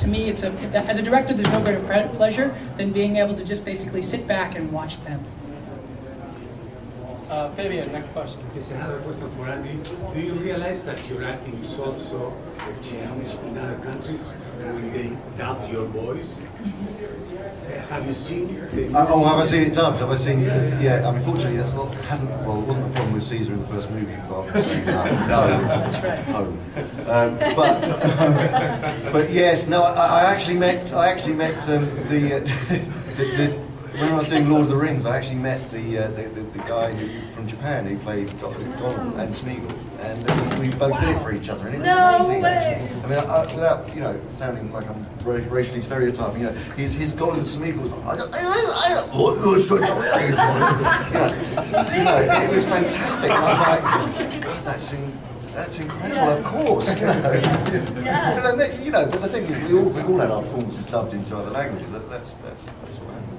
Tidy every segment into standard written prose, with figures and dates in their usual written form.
to me, it's as a director, there's no greater pleasure than being able to just basically sit back and watch them. Fabian, next question. Yes, another question for Andy. Do you realize that your acting is also a challenge in other countries when they dub your voice? Have you seen it? Oh, have I seen it dubbed? Have I seen? Yeah. Unfortunately, that's not. Well, it wasn't a problem with Caesar in the first movie. Saying no. That's right. Home. But yes, no. I actually met when I was doing Lord of the Rings, I actually met the guy from Japan who played Gollum and Smeagol, and we both did it for each other, and it was amazing. Actually, I mean, without sounding like I'm racially stereotyping, his Gollum and Smeagol was, it was fantastic, and I was like, God, that's incredible, of course. But the thing is, we all had our performances dubbed into other languages. That's what happens.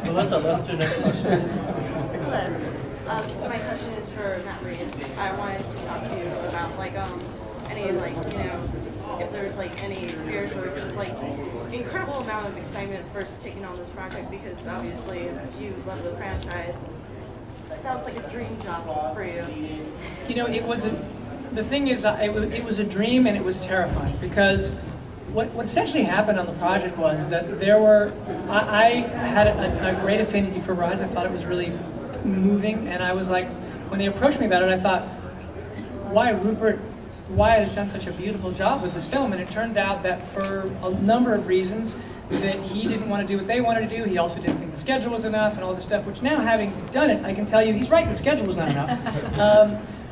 Melissa, let's do next question. Hello. My question is for Matt Reeves. I wanted to talk to you about any if there's any fears or just incredible amount of excitement first taking on this project, because obviously if you love the franchise, it sounds like a dream job for you. It was the thing is, it was a dream, and it was terrifying, because what essentially happened on the project was that I had a great affinity for Rise. I thought it was really moving, and I was like, when they approached me about it, I thought, Rupert Wyatt has done such a beautiful job with this film, and it turned out that for a number of reasons that he didn't want to do what they wanted to do. He also didn't think the schedule was enough and all this stuff, which now, having done it, I can tell you he's right, the schedule was not enough.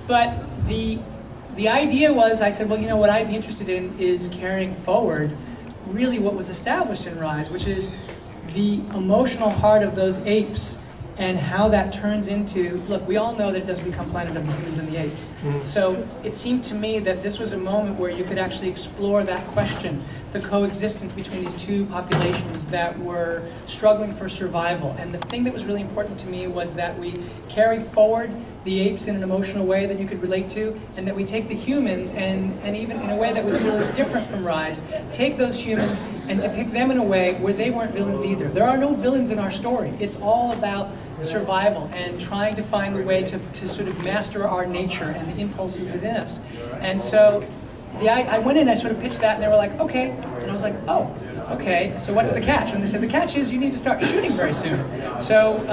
But the idea was, I said, well, what I'd be interested in is carrying forward really what was established in Rise, which is the emotional heart of those apes and how that turns into, look, we all know that it doesn't become Planet of the Humans and the Apes. So it seemed to me that this was a moment where you could actually explore that question, the coexistence between these two populations that were struggling for survival. And the thing that was really important to me was that we carry forward the apes in an emotional way that you could relate to, and that we take the humans and even in a way that was really different from Rise, take those humans and depict them in a way where they weren't villains either. There are no villains in our story. It's all about survival and trying to find the way to sort of master our nature and the impulses within us. And so I went in, I sort of pitched that, and they were like, okay. And I was like, oh, okay, so what's the catch? And they said, the catch is you need to start shooting very soon. So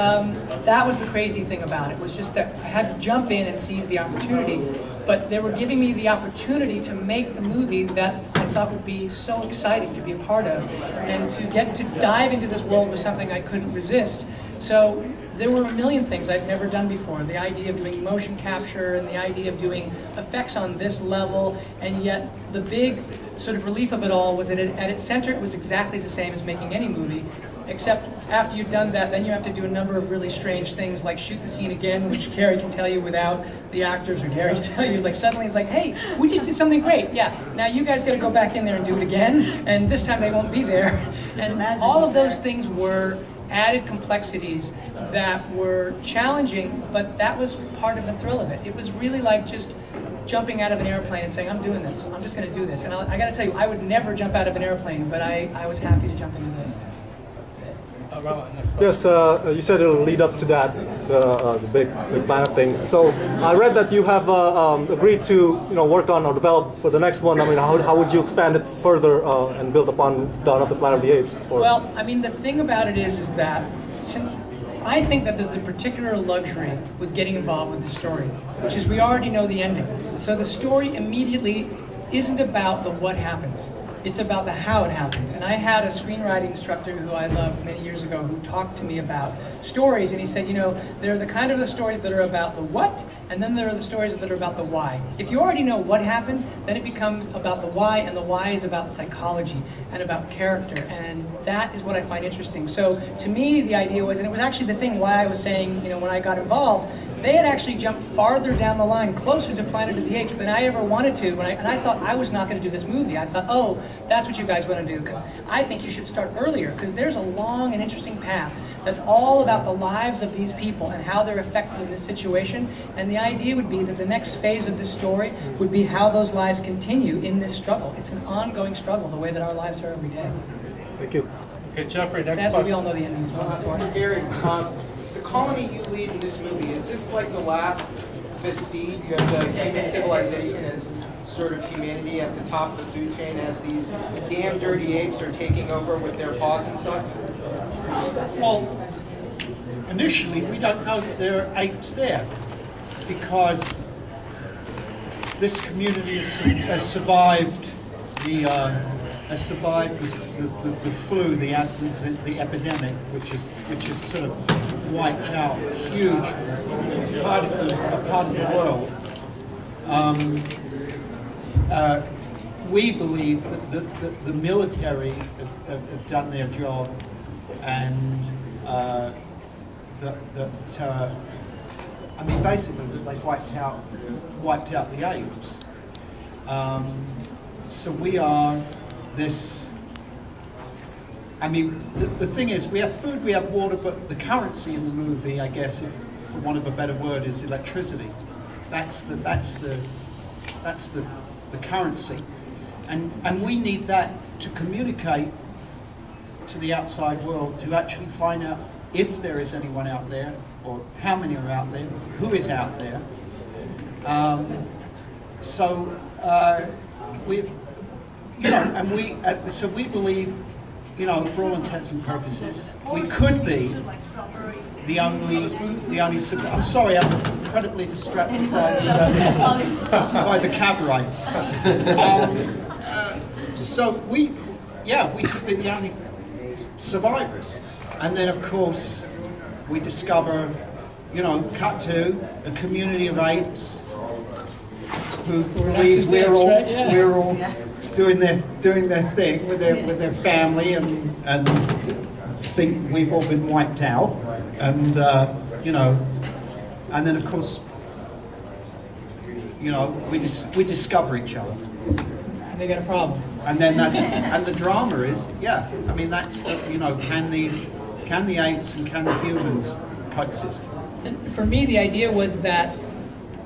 that was the crazy thing about it, was just that I had to jump in and seize the opportunity. But they were giving me the opportunity to make the movie that I thought would be so exciting to be a part of, and to get to dive into this world was something I couldn't resist. So there were a million things I'd never done before. The idea of doing motion capture and the idea of doing effects on this level, and yet the big sort of relief of it all was that at its center it was exactly the same as making any movie, except after you've done that, then you have to do a number of really strange things, like shoot the scene again, which Gary can tell you without the actors, or Gary can tell you, suddenly it's like, hey, we just did something great, yeah, now you guys got to go back in there and do it again, and this time they won't be there. And all of those things were added complexities that were challenging, but that was part of the thrill of it. It was really like just jumping out of an airplane and saying, I'm doing this, I'm just going to do this. And I got to tell you, I would never jump out of an airplane, but I was happy to jump into this. Yes, you said it'll lead up to that, the big planet thing. So I read that you have agreed to work on or develop for the next one. I mean, how would you expand it further and build upon Dawn of the Planet of the Apes? Well, I mean, the thing about it is that I think that there's a particular luxury with getting involved with the story, which is we already know the ending. So the story immediately isn't about the what happens. It's about the how it happens. And I had a screenwriting instructor who I loved many years ago who talked to me about stories, and he said, there are the kind of the stories that are about the what, and then there are the stories that are about the why. If you already know what happened, then it becomes about the why, and the why is about psychology and about character, and that is what I find interesting. So to me, the idea was, and it was actually the thing why I was saying, when I got involved, they had actually jumped farther down the line, closer to Planet of the Apes than I ever wanted to. And I thought I was not going to do this movie. I thought, oh, that's what you guys want to do, because I think you should start earlier, because there's a long and interesting path that's all about the lives of these people and how they're affected in this situation. And the idea would be that the next phase of this story would be how those lives continue in this struggle. It's an ongoing struggle, the way that our lives are every day. Thank you. Okay, Jeffrey, next Sadly, question. we all know the ending. Gary, the colony you lead in this movie, is this like the last vestige of the human civilization as sort of humanity at the top of the food chain as these damn dirty apes are taking over with their paws and such? Well, initially we don't know that there are apes there because this community has survived the flu, the epidemic, which is sort of wiped out a huge part of the world. We believe that the military have done their job, and I mean, basically that they wiped out the apes. So we are this. I mean, the thing is, we have food, we have water, but the currency in the movie, I guess, if for want of a better word, is electricity. That's the currency, and we need that to communicate to the outside world, to actually find out if there is anyone out there, or how many are out there, who is out there. We, you know, and so we believe, you know, for all intents and purposes, we could be the only. I'm sorry, I'm incredibly distracted by the cabaret. So we could be the only survivors, and then of course we discover, you know, cut to a community of apes who believe we're all doing their thing with their family and think we've all been wiped out, and you know, and then of course, you know, we discover each other. And they got a problem. And then and the drama is, yeah, I mean, that's, you know, can the apes and can the humans coexist? And for me, the idea was that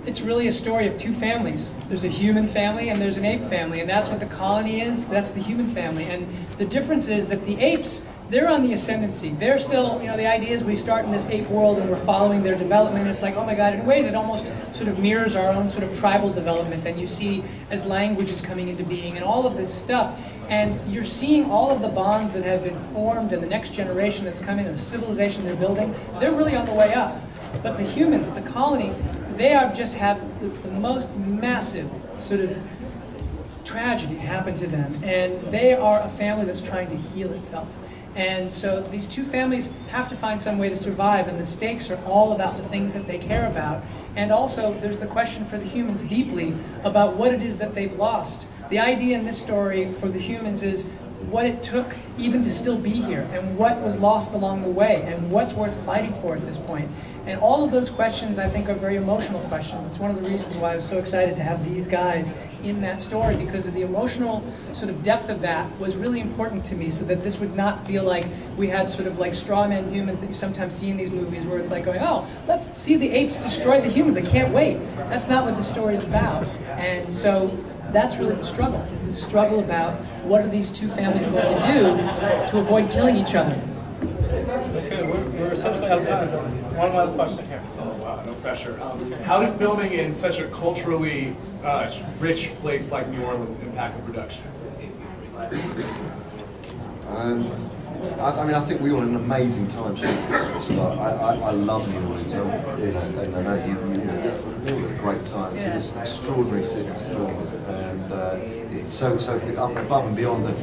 it's really a story of two families. There's a human family and there's an ape family, and that's what the colony is, that's the human family. And the difference is that the apes, they're on the ascendancy. They're still, you know, the idea is we start in this ape world and we're following their development. It's like, oh my God, in ways it almost sort of mirrors our own sort of tribal development that you see as language is coming into being and all of this stuff. And you're seeing all of the bonds that have been formed and the next generation that's coming and the civilization they're building, they're really on the way up. But the humans, the colony, they have just had the most massive sort of tragedy happen to them. And they are a family that's trying to heal itself. And so these two families have to find some way to survive, and the stakes are all about the things that they care about. And also, there's the question for the humans deeply about what it is that they've lost. The idea in this story for the humans is what it took even to still be here, and what was lost along the way, and what's worth fighting for at this point. And all of those questions, I think, are very emotional questions. It's one of the reasons why I was so excited to have these guys in that story, because of the emotional sort of depth of that was really important to me, so that this would not feel like we had sort of like straw man humans that you sometimes see in these movies where it's like going, oh, let's see the apes destroy the humans, I can't wait. That's not what the story is about. And so that's really the struggle, is the struggle about what are these two families going to do to avoid killing each other. Okay, we're essentially out of time. One more question here. Oh, wow, no pressure. How did filming in such a culturally rich place like New Orleans impact the production? I mean, I think we all had an amazing time shooting for a start. I love New Orleans, you know, and I know you had a great time. It's an extraordinary city to film, and it's so above and beyond the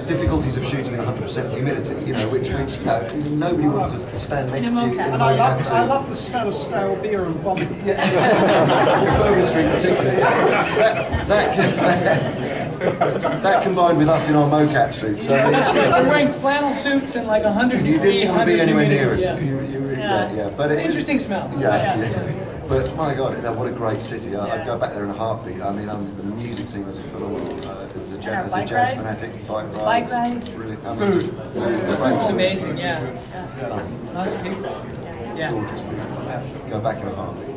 difficulties of shooting in 100% humidity, you know, which nobody wants to stand next to you. And I love the smell of stale beer and vomit. Bourbon Street particularly. That combined with us in our mocap suits. We're wearing flannel suits and like 100 You didn't want to be anywhere near us. Yeah. You were Yeah. But it Interesting is, smell. Yeah. But my God, what a great city! I'd go back there in a heartbeat. I mean, the music scene was phenomenal. It was a jazz fanatic. Bike rides. Brilliant. I mean, Food was amazing. Yeah. Stunning. Nice people. Yeah. Gorgeous people. Go back in a heartbeat.